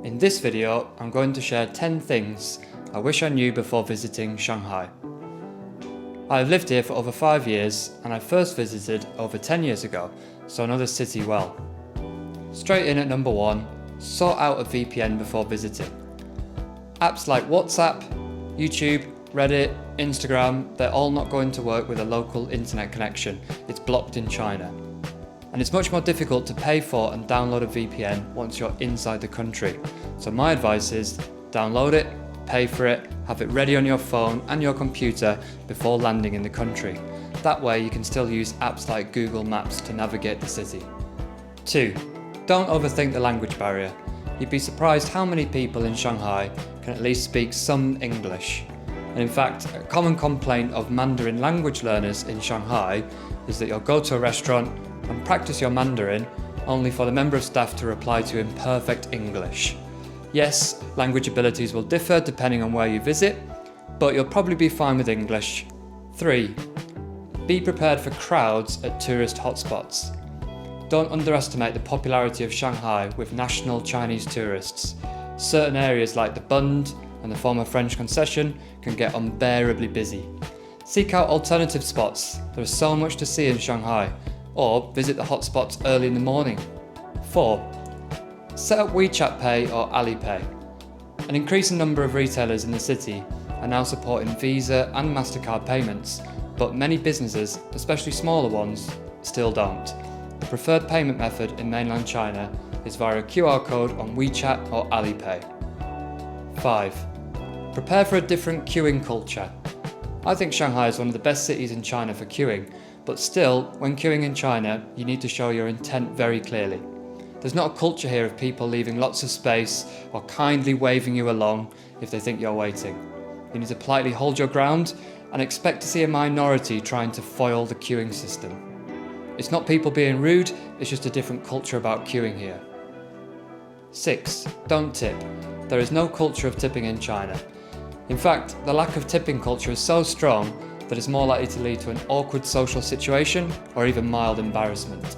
In this video, I'm going to share 10 things I wish I knew before visiting Shanghai. I have lived here for over 5 years and I first visited over 10 years ago, so I know the city well. Straight in at number 1, sort out a VPN before visiting. Apps like WhatsApp, YouTube, Reddit, Instagram, they're all not going to work with a local internet connection. It's blocked in China. And it's much more difficult to pay for and download a VPN once you're inside the country. So my advice is download it, pay for it, have it ready on your phone and your computer before landing in the country. That way you can still use apps like Google Maps to navigate the city. 2. Don't overthink the language barrier. You'd be surprised how many people in Shanghai can at least speak some English. And in fact, a common complaint of Mandarin language learners in Shanghai is that you'll go to a restaurant and practice your Mandarin only for the member of staff to reply to you in perfect English. Yes, language abilities will differ depending on where you visit, but you'll probably be fine with English. 3. Be prepared for crowds at tourist hotspots. Don't underestimate the popularity of Shanghai with national Chinese tourists. Certain areas like the Bund and the former French concession can get unbearably busy. Seek out alternative spots. There is so much to see in Shanghai, or visit the hotspots early in the morning. 4. Set up WeChat Pay or Alipay. An increasing number of retailers in the city are now supporting Visa and MasterCard payments, but many businesses, especially smaller ones, still don't. The preferred payment method in mainland China is via a QR code on WeChat or Alipay. 5. Prepare for a different queuing culture. I think Shanghai is one of the best cities in China for queuing, but still, when queuing in China, you need to show your intent very clearly. There's not a culture here of people leaving lots of space or kindly waving you along if they think you're waiting. You need to politely hold your ground and expect to see a minority trying to foil the queuing system. It's not people being rude, it's just a different culture about queuing here. 6. Don't tip. There is no culture of tipping in China. In fact, the lack of tipping culture is so strong that it's more likely to lead to an awkward social situation or even mild embarrassment.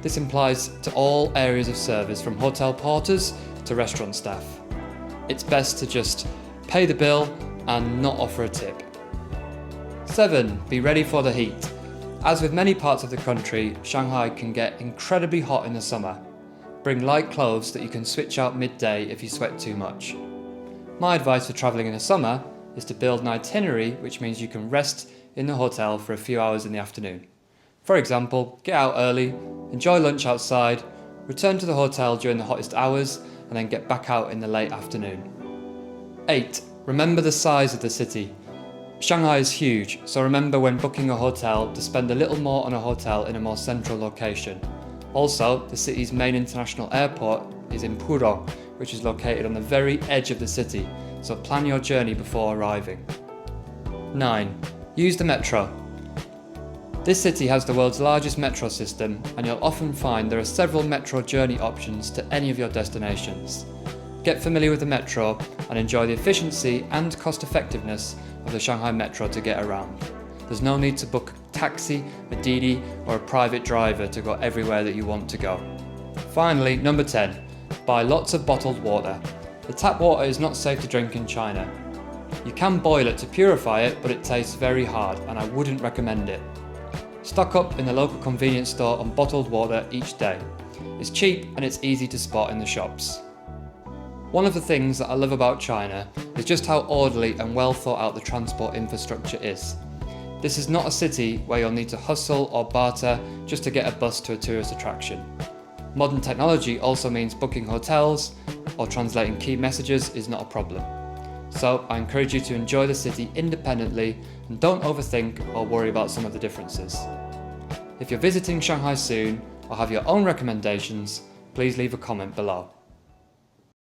This applies to all areas of service from hotel porters to restaurant staff. It's best to just pay the bill and not offer a tip. 7. Be ready for the heat. As with many parts of the country, Shanghai can get incredibly hot in the summer. Bring light clothes that you can switch out midday if you sweat too much. My advice for travelling in the summer is to build an itinerary which means you can rest in the hotel for a few hours in the afternoon. For example, get out early, enjoy lunch outside, return to the hotel during the hottest hours, and then get back out in the late afternoon. 8. Remember the size of the city. Shanghai is huge, so remember when booking a hotel to spend a little more on a hotel in a more central location. Also, the city's main international airport is in Pudong, which is located on the very edge of the city, so plan your journey before arriving. 9. Use the metro. This city has the world's largest metro system, and you'll often find there are several metro journey options to any of your destinations. Get familiar with the metro and enjoy the efficiency and cost effectiveness of the Shanghai Metro to get around. There's no need to book a taxi, a Didi, or a private driver to go everywhere that you want to go. Finally, number 10. Buy lots of bottled water. The tap water is not safe to drink in China. You can boil it to purify it, but it tastes very hard and I wouldn't recommend it. Stock up in the local convenience store on bottled water each day. It's cheap and it's easy to spot in the shops. One of the things that I love about China is just how orderly and well thought out the transport infrastructure is. This is not a city where you'll need to hustle or barter just to get a bus to a tourist attraction. Modern technology also means booking hotels or translating key messages is not a problem. So I encourage you to enjoy the city independently and don't overthink or worry about some of the differences. If you're visiting Shanghai soon or have your own recommendations, please leave a comment below.